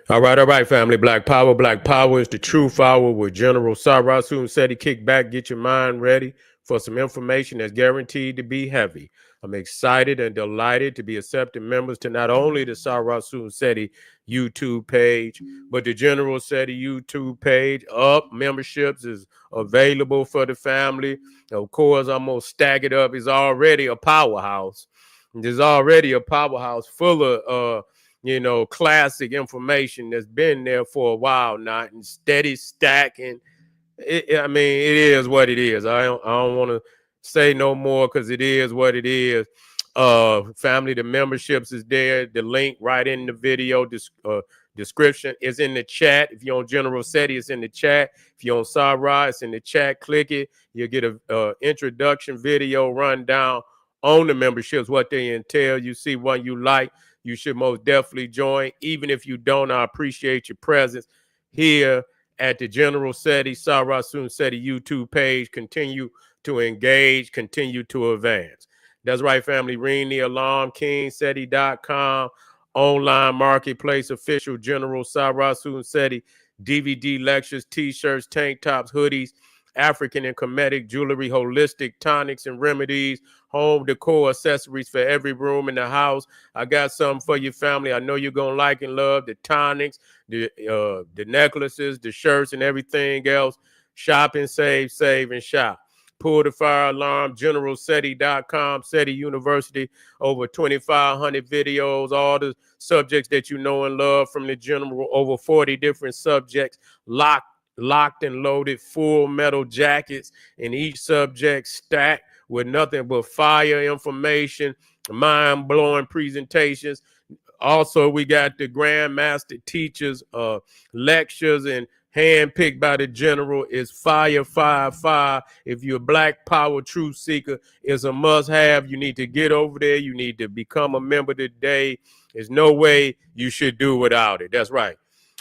All right, family. Black Power. Black Power is the truth hour with General Sarasu said he kick back, get your mind ready for some information that's guaranteed to be heavy. I'm excited and delighted to be accepting members to not only the Sarasu Seti YouTube page, but the General Seti YouTube page. Up memberships is available for the family. Of course, I'm gonna stack it up. It's already a powerhouse. There's already a powerhouse full of classic information that's been there for a while now and steady stacking. I mean, it is what it is. I don't want to say no more because it is what it is. Family, the memberships is there. The link right in the video description is in the chat. If you're on General SETI, it's in the chat. If you're on Sarah, it's in the chat. Click it. You'll get a introduction video rundown on the memberships, what they entail. You see one you like, you should most definitely join. Even if you don't, I appreciate your presence here at the General SETI, Sarasun SETI YouTube page. Continue to engage, continue to advance. That's right, family. Ring the alarm, kingseti.com, online marketplace, official General Sarasun SETI, DVD lectures, t-shirts, tank tops, hoodies, African and Kemetic jewelry, holistic tonics and remedies, home decor accessories for every room in the house. I got something for your family. I know you're going to like and love the tonics, the necklaces, the shirts, and everything else. Shop and save, save and shop. Pull the fire alarm, generalseti.com, SETI University, over 2,500 videos, all the subjects that you know and love from the general, over 40 different subjects, locked and loaded, full metal jackets in each subject, stacked with nothing but fire information, mind-blowing presentations. Also, we got the Grandmaster teachers, lectures, and handpicked by the general is fire, fire, fire. If you're a Black Power truth seeker, it's a must-have. You need to get over there. You need to become a member today. There's no way you should do without it. That's right.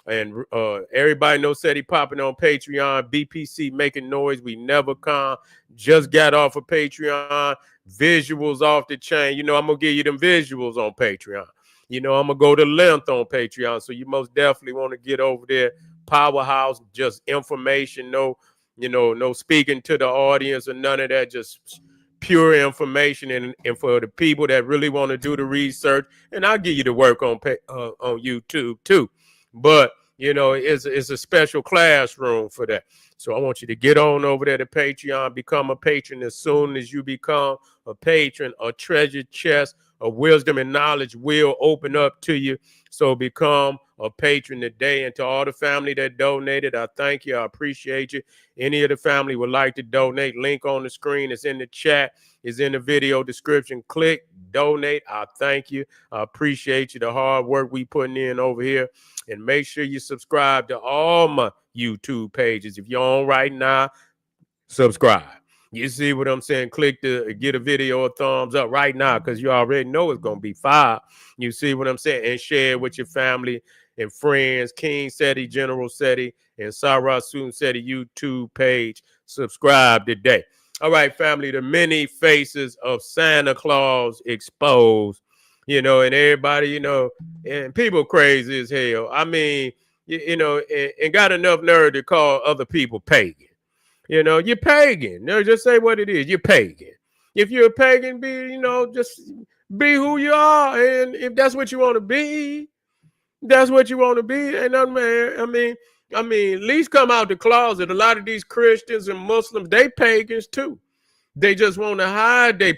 And everybody knows SETI popping on Patreon. BPC making noise. We never come. Just got off of Patreon. Visuals off the chain. You know, I'm going to give you them visuals on Patreon. You know, I'm going to go to length on Patreon. So you most definitely want to get over there. Powerhouse, just information. No, no speaking to the audience or none of that. Just pure information. And for the people that really want to do the research, and I'll give you the work on YouTube too. But, you know, it's a special classroom for that. So I want you to get on over there to Patreon, become a patron. As soon as you become a patron, a treasure chest of wisdom and knowledge will open up to you. So become a patron today. And to all the family that donated, I thank you. I appreciate you. Any of the family would like to donate, link on the screen. It's in the chat. It's in the video description. Click, donate. I thank you. I appreciate you. The hard work we putting in over here. And make sure you subscribe to all my YouTube pages. If you're on right now, subscribe. You see what I'm saying? Click to get a video a thumbs up right now because you already know it's going to be fire. You see what I'm saying? And share it with your family and friends. King SETI, General SETI, and Sarasun SETI YouTube page. Subscribe today. All right, family, the many faces of Santa Claus exposed. You know, and everybody, you know, and people crazy as hell. I mean, and got enough nerve to call other people pagan. You know, you're pagan. No, just say what it is. You're pagan. If you're a pagan, just be who you are. And if that's what you want to be, that's what you want to be. And I mean, at least come out the closet. A lot of these Christians and Muslims, they pagans too. They just want to hide their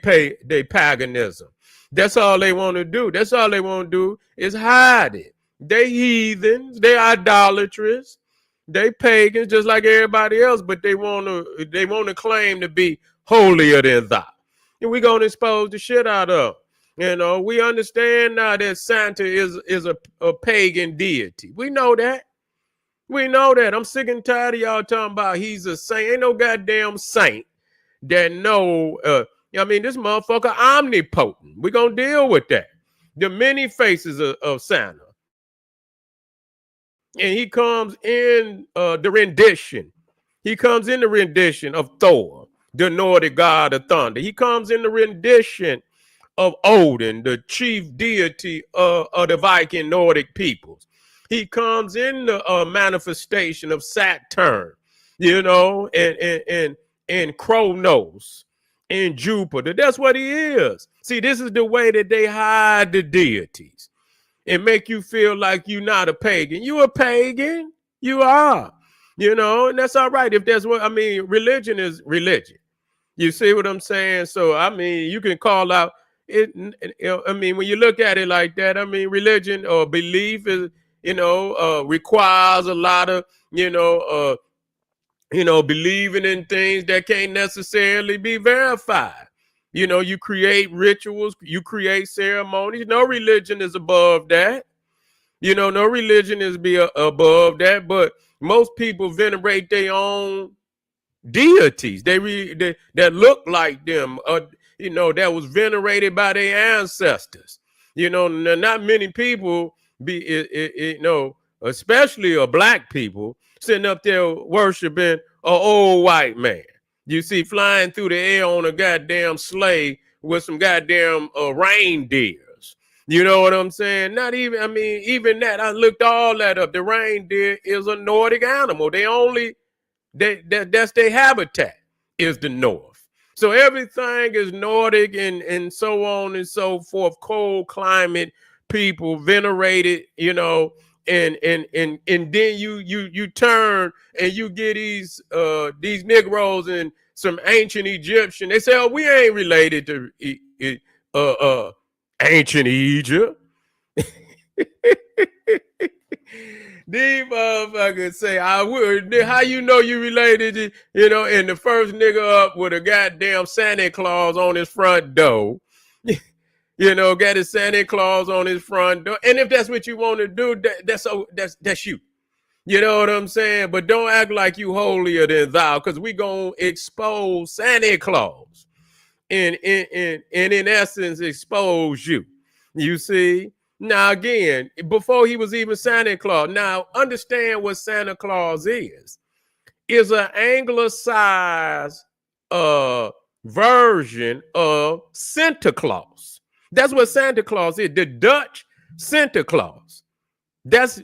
paganism. That's all they want to do. That's all they want to do is hide it. They heathens. They idolatrous. They pagans just like everybody else, but they want to claim to be holier than thou. And we're gonna expose the shit out of them. You know, we understand now that Santa is a pagan deity. We know that. We know that. I'm sick and tired of y'all talking about he's a saint. Ain't no goddamn saint that know. This motherfucker omnipotent. We're gonna deal with that. The many faces of Santa. And he comes in the rendition. He comes in the rendition of Thor, the Nordic god of thunder. He comes in the rendition of Odin, the chief deity of the Viking Nordic peoples. He comes in the manifestation of Saturn, you know, and Kronos and Jupiter. That's what he is. See, this is the way that they hide the deities and make you feel like you're not a pagan. You a pagan. You are. You know, and that's all right. If that's what I mean, religion is religion. You see what I'm saying? So I mean, you can call out it. I mean, when you look at it like that, I mean, religion or belief is, requires a lot of, believing in things that can't necessarily be verified. You know, you create rituals, you create ceremonies. No religion is above that. You know, no religion is above that. But most people venerate their own deities. That look like them, that was venerated by their ancestors. You know, not many people especially black people sitting up there worshiping an old white man. You see, flying through the air on a goddamn sleigh with some goddamn reindeers. You know what I'm saying? Not even, I mean, even that, I looked all that up. The reindeer is a Nordic animal. That's their habitat, is the North. So everything is Nordic and so on and so forth. Cold climate people venerated, and then you turn and you get these Negroes and some ancient Egyptian. They say, oh, we ain't related to ancient Egypt. These motherfuckers say, I would. How you know you related to, and the first nigga up with a goddamn Santa Claus on his front door, got his Santa Claus on his front door. And if that's what you want to do, that's you. You know what I'm saying? But don't act like you holier than thou, because we gonna expose Santa Claus and in essence expose you. You see? Now, again, before he was even Santa Claus, now understand what Santa Claus is an anglicized version of Santa Claus. That's what Santa Claus is, the Dutch Santa Claus. That's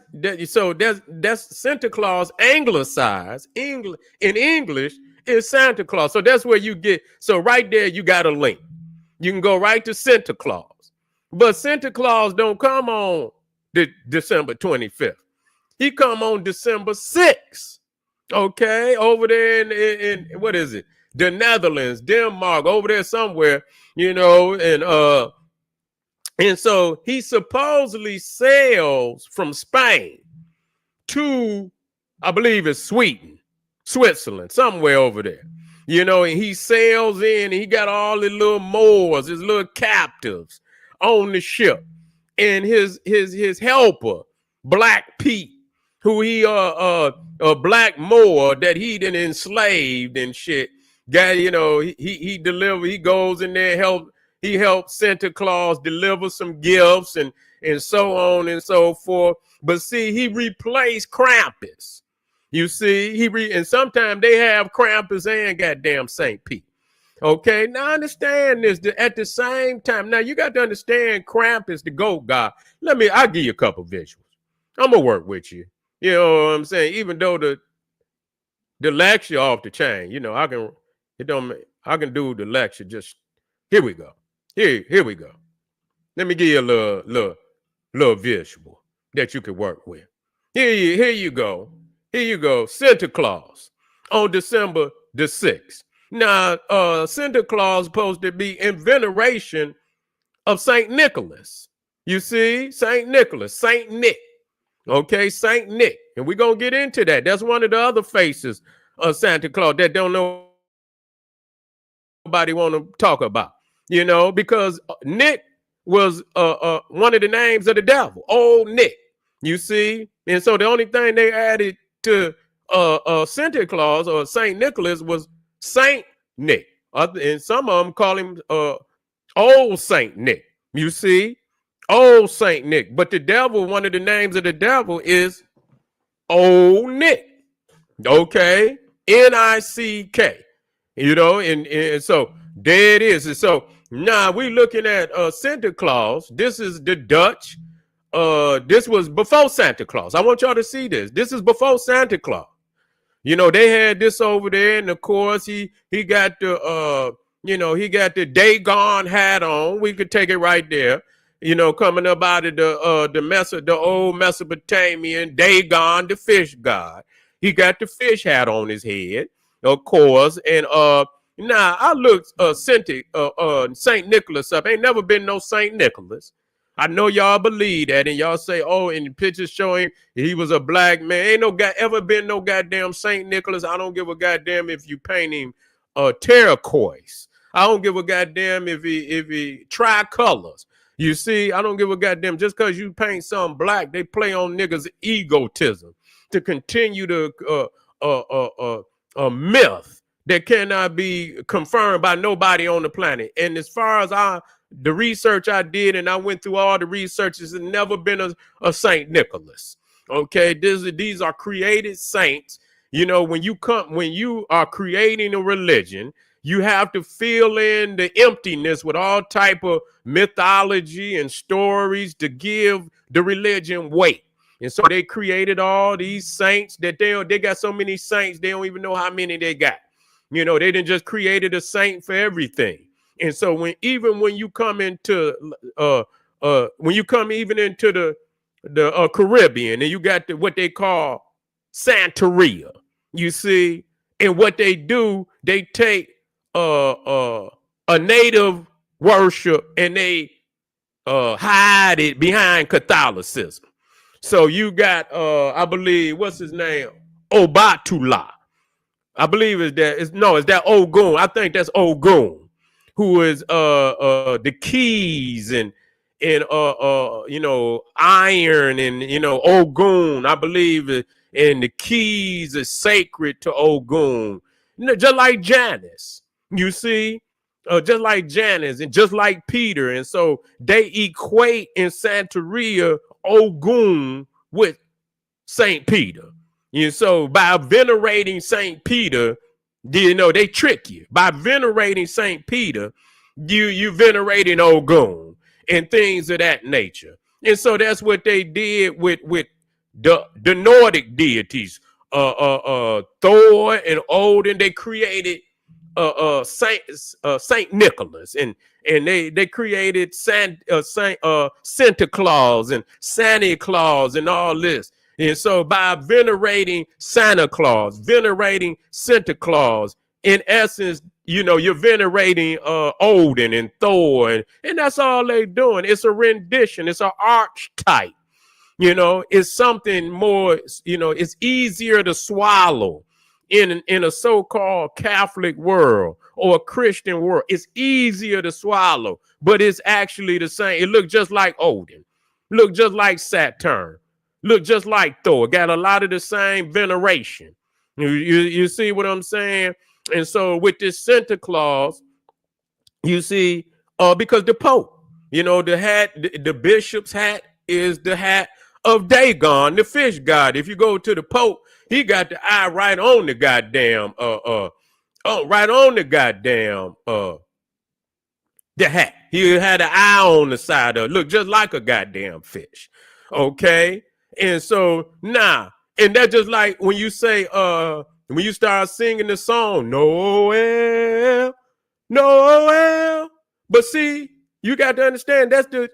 Santa Claus anglicized. In English is Santa Claus. So that's where you get, so right there you got a link. You can go right to Santa Claus. But Santa Claus don't come on December 25th. He come on December 6th. Okay, over there in what is it? The Netherlands, Denmark, over there somewhere, and so he supposedly sails from Spain to, I believe it's Switzerland, somewhere over there. And he sails in and he got all his little Moors, his little captives on the ship, and his helper, Black Pete, who he a black Moor that he done enslaved and shit. Got he deliver. He goes in there, he helps Santa Claus deliver some gifts and so on and so forth. But see, he replaced Krampus. You see, and sometimes they have Krampus and goddamn Saint Pete. Okay, now understand this. At the same time, now you got to understand Krampus, the goat god. I'll give you a couple visuals. I'm gonna work with you. You know what I'm saying? Even though the lecture off the chain, I can do the lecture. Just here we go. Here we go. Let me give you a little visual that you can work with. Here you go. Here you go. Santa Claus on December the 6th. Now, Santa Claus is supposed to be in veneration of St. Nicholas. You see? St. Nicholas, St. Nick. Okay, St. Nick. And we're going to get into that. That's one of the other faces of Santa Claus that don't nobody want to talk about. Because Nick was one of the names of the devil, Old Nick. You see? And so the only thing they added to Santa Claus or St. Nicholas was Saint Nick, and some of them call him Old Saint Nick. You see, Old Saint Nick. But the devil, one of the names of the devil is Old Nick. Okay, Nick. And so there it is. And so now we're looking at Santa Claus. This is the Dutch this was before Santa Claus. I want y'all to see this. This is before Santa Claus. You know, they had this over there, and of course he got the he got the Dagon hat on. We could take it right there. You know, coming up out of the old Mesopotamian Dagon, the fish god. He got the fish hat on his head, of course. And now I looked Saint Nicholas up. Ain't never been no Saint Nicholas. I know y'all believe that, and y'all say, oh, in the pictures showing he was a black man. Ain't ever been no goddamn Saint Nicholas. I don't give a goddamn if you paint him turquoise. I don't give a goddamn if he tricolors. You see, I don't give a goddamn. Just because you paint something black, they play on niggas' egotism to continue to a myth that cannot be confirmed by nobody on the planet. And as far as the research I did, and I went through all the researches, there's never been a Saint Nicholas. Okay, these are created saints. You know, when you are creating a religion, you have to fill in the emptiness with all type of mythology and stories to give the religion weight. And so they created all these saints that they got so many saints, they don't even know how many they got. You know, they didn't just created a saint for everything. And so when you come into the Caribbean, and you got what they call Santeria, you see, and what they do, they take a native worship and they hide it behind Catholicism. So you got I believe, what's his name? Obatula. I believe it's that Ogun. I think that's Ogun, who is the keys and iron, and Ogun, I believe, and the keys is sacred to Ogun. Just like Janus, you see, just like Janus and just like Peter. And so they equate in Santeria Ogun with Saint Peter. And so by venerating Saint Peter, they trick you. By venerating Saint Peter, you venerating Ogun and things of that nature. And so that's what they did with the Nordic deities, Thor and Odin. They created Saint Nicholas, and they created Santa Claus and Santa Claus and all this. And so by venerating Santa Claus, venerating Santa Claus, in essence, you're venerating Odin and Thor, and that's all they're doing. It's a rendition. It's an archetype. It's something more, it's easier to swallow in a so-called Catholic world or a Christian world. It's easier to swallow, but it's actually the same. It looks just like Odin, look just like Saturn, look just like Thor. Got a lot of the same veneration. You see what I'm saying? And so with this Santa Claus, you see, because the Pope, the hat, the bishop's hat is the hat of Dagon, the fish god. If you go to the Pope, he got the eye right on the goddamn, the hat. He had an eye on the side of it. Look just like a goddamn fish. Okay. And so now, and that's just like when you say, when you start singing the song, Noel, Noel. But see, you got to understand that's the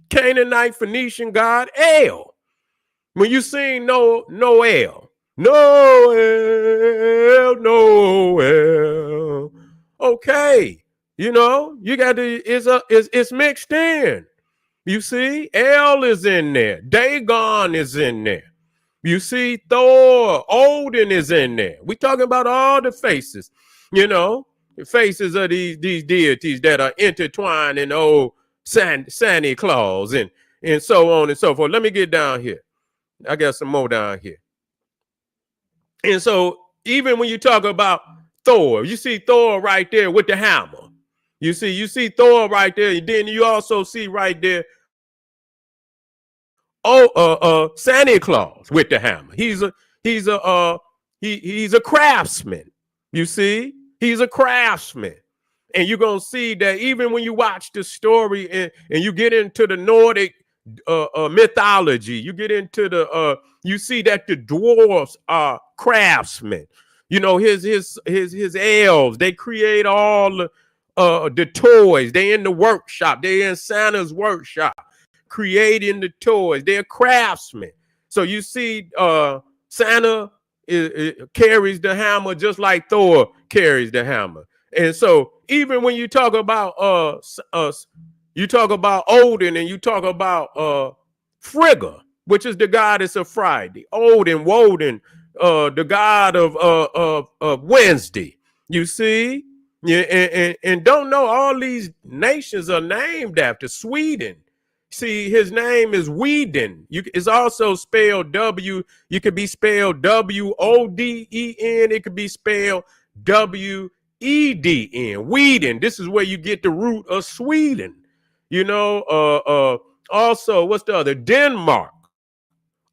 Canaanite Phoenician god El. When you sing Noel, Noel, Noel, okay, you got to, it's mixed in. You see, El is in there, Dagon is in there. You see, Thor, Odin is in there. We talking about all the faces, the faces of these deities that are intertwined in old Santa Claus and so on and so forth. Let me get down here. I got some more down here. And so even when you talk about Thor, you see Thor right there with the hammer. You see Thor right there. And then you also see right there, Santa Claus with the hammer. He's a craftsman. You see, he's a craftsman. And you're going to see that even when you watch the story and you get into the Nordic mythology. You get into the you see that the dwarves are craftsmen. You know, his elves, they create all the toys. They in the workshop. They in Santa's workshop creating the toys. They're craftsmen. So you see Santa carries the hammer just like Thor carries the hammer. And so even when you talk about you talk about Odin and you talk about Frigga, which is the goddess of Friday. Odin, Woden, the god of Wednesday. You see? Yeah, and don't know all these nations are named after Sweden. See, his name is Whedon. It's also spelled W. You could be spelled Woden. It could be spelled Wedn. Whedon. This is where you get the root of Sweden. You know, also, what's the other? Denmark.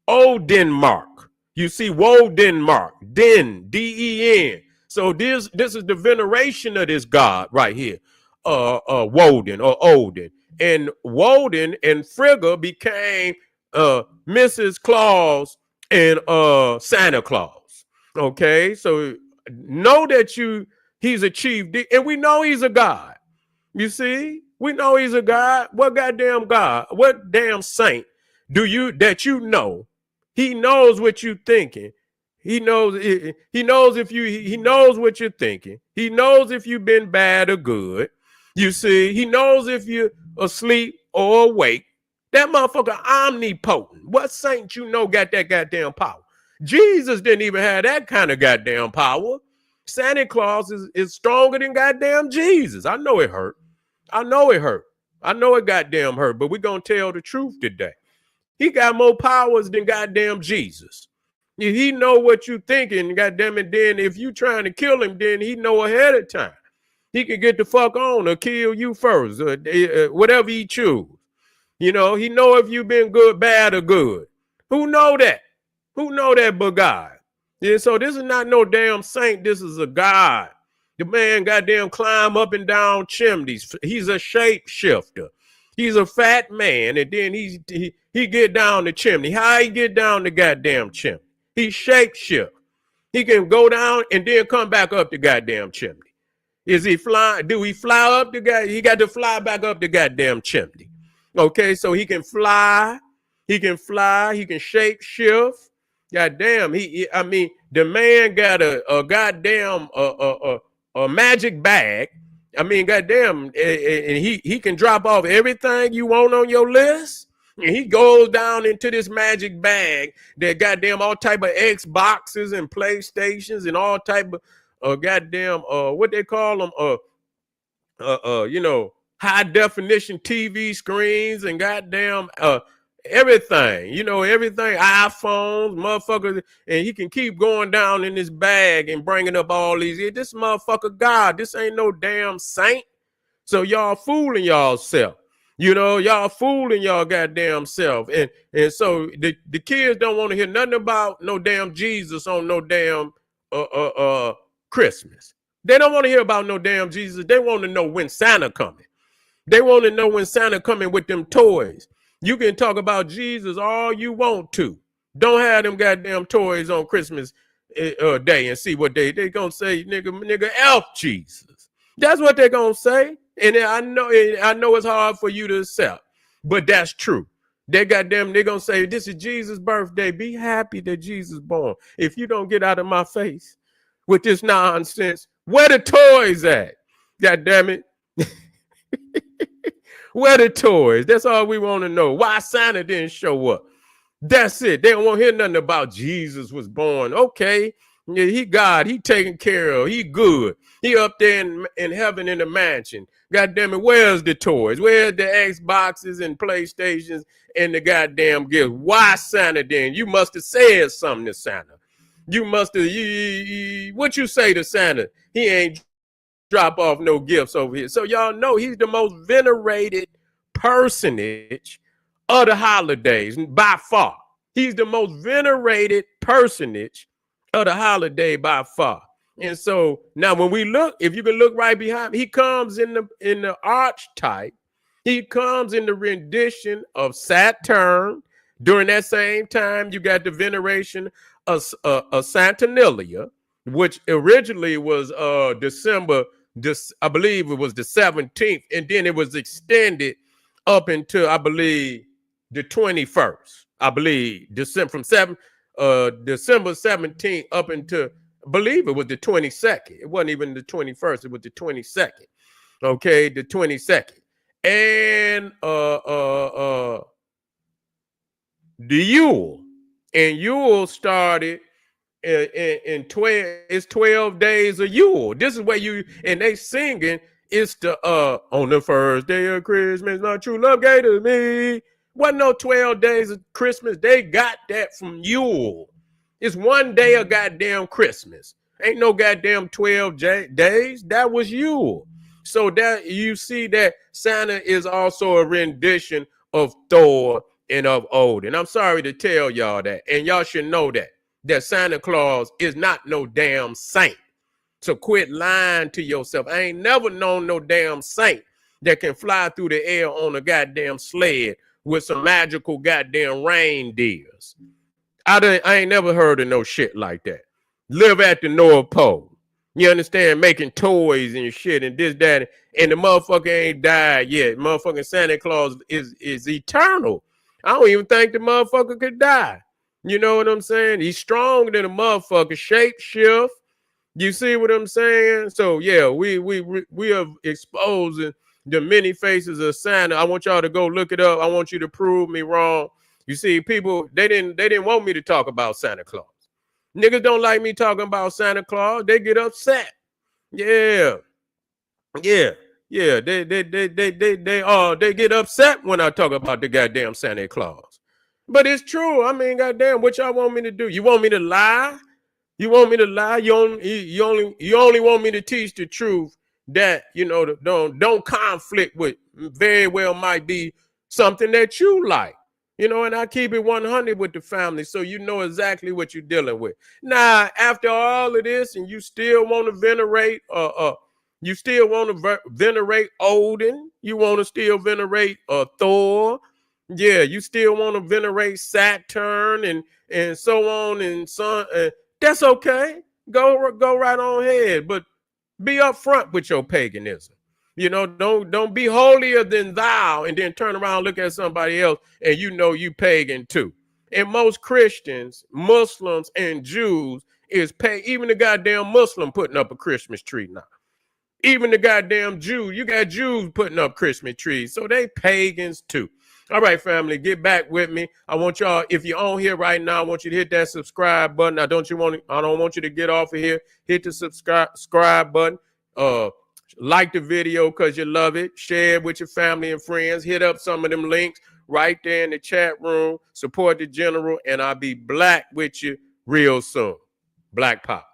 Old Denmark. You see, Woe Denmark. Den. So this is the veneration of this god right here. Woden or Odin. And Woden and Frigga became Mrs. Claus and Santa Claus. Okay, so know that he's achieved it, and we know he's a god. You see, we know he's a god. What goddamn god? What damn saint that you know? He knows what you're thinking. He knows if he knows what you're thinking. He knows if you've been bad or good. You see, he knows if you're asleep or awake. That motherfucker omnipotent. What saint you know got that goddamn power? Jesus didn't even have that kind of goddamn power. Santa Claus is stronger than goddamn Jesus. I know it hurt. I know it goddamn hurt, but we're going to tell the truth today. He got more powers than goddamn Jesus. He know what you thinking, goddamn it. Then if you trying to kill him, then he know ahead of time. He can get the fuck on or kill you first, whatever he choose. You know, he know if you been good, bad, or good. Who know that? Who know that but God? Yeah, so this is not no damn saint. This is a God. The man goddamn climb up and down chimneys. He's a shapeshifter. He's a fat man, and then he get down the chimney. How he get down the goddamn chimney? He shapeshift. He can go down and then come back up the goddamn chimney. Is he flying? Do he fly up the guy? He got to fly back up the goddamn chimney. Okay, so he can fly. He can shape shift. Goddamn, I mean, the man got a goddamn a magic bag. I mean, goddamn, and he can drop off everything you want on your list. And he goes down into this magic bag that goddamn all type of Xboxes and PlayStations and all type of goddamn what they call them you know, high definition TV screens and goddamn everything, you know, everything, iPhones, motherfuckers, and he can keep going down in this bag and bringing up all these. This motherfucker God, this ain't no damn saint. So y'all fooling y'all self. You know, y'all fooling y'all goddamn self. And so the kids don't want to hear nothing about no damn Jesus on no damn Christmas. They don't want to hear about no damn Jesus. They want to know when Santa coming. They want to know when Santa coming with them toys. You can talk about Jesus all you want to. Don't have them goddamn toys on Christmas day and see what they gonna say, nigga, elf Jesus. That's what they're gonna say. And I know it's hard for you to accept, but that's true. They gonna say, this is Jesus' birthday. Be happy that Jesus born. If you don't get out of my face with this nonsense, where the toys at? God damn it. Where the toys? That's all we want to know. Why Santa didn't show up? That's it. They don't want to hear nothing about Jesus was born. Okay. Yeah, he God. He taken care of. He good. He up there in heaven in the mansion. God damn it. Where's the toys? Where's the Xboxes and PlayStations and the goddamn gifts? Why Santa then? You must have said something to Santa. You must have. What you say to Santa? He ain't drop off no gifts over here. So y'all know he's the most venerated personage of the holidays by far. He's the most venerated personage of the holiday by far. And so now when we look, if you can look right behind, he comes in the archetype He comes in the rendition of Saturn. During that same time, you got the veneration of Saturnalia, which originally was December, I believe it was the 17th, and then it was extended up until, I believe, the 21st. I believe December 17th up until, I believe it was the 22nd. It wasn't even the 21st, it was the 22nd. Okay, the 22nd. And the Yule. And Yule started in 12, it's 12 days of Yule. This is where you, and they singing, it's the on the first day of Christmas, my true love gave to me. Wasn't no 12 days of Christmas. They got that from Yule. It's one day of goddamn Christmas. Ain't no goddamn 12 days. That was Yule. So that you see that Santa is also a rendition of Thor and of Odin. I'm sorry to tell y'all that. And y'all should know that Santa Claus is not no damn saint. So quit lying to yourself. I ain't never known no damn saint that can fly through the air on a goddamn sled with some magical goddamn reindeers. I ain't never heard of no shit like that. Live at the North Pole. You understand? Making toys and shit and this, that, and the motherfucker ain't died yet. Motherfucking Santa Claus is eternal. I don't even think the motherfucker could die. You know what I'm saying? He's stronger than a motherfucker. Shape shift. You see what I'm saying? So yeah, we are exposing the many faces of Santa. I want y'all to go look it up. I want you to prove me wrong. You see, people, they didn't want me to talk about Santa Claus. Niggas don't like me talking about Santa Claus. They get upset. Yeah. They get upset when I talk about the goddamn Santa Claus. But it's true. I mean, goddamn, what y'all want me to do? You want me to lie? You want me to lie? You only want me to teach the truth that, you know, don't conflict with very well might be something that you like. You know, and I keep it 100 with the family, so you know exactly what you're dealing with. Now, after all of this, and you still want to venerate, venerate Odin. You want to still venerate Thor. Yeah, you still want to venerate Saturn and so on and so. That's okay. Go right on ahead, but be upfront with your paganism. You know, don't be holier than thou and then turn around and look at somebody else and you know you pagan too. And most Christians, Muslims, and Jews is even the goddamn Muslim putting up a Christmas tree now. Even the goddamn Jew, you got Jews putting up Christmas trees, so they pagans too. All right, family, get back with me. I want y'all, if you're on here right now, I want you to hit that subscribe button. I don't want you to get off of here. Hit the subscribe button. Like the video because you love it. Share it with your family and friends. Hit up some of them links right there in the chat room. Support the general, and I'll be black with you real soon. Black Pop.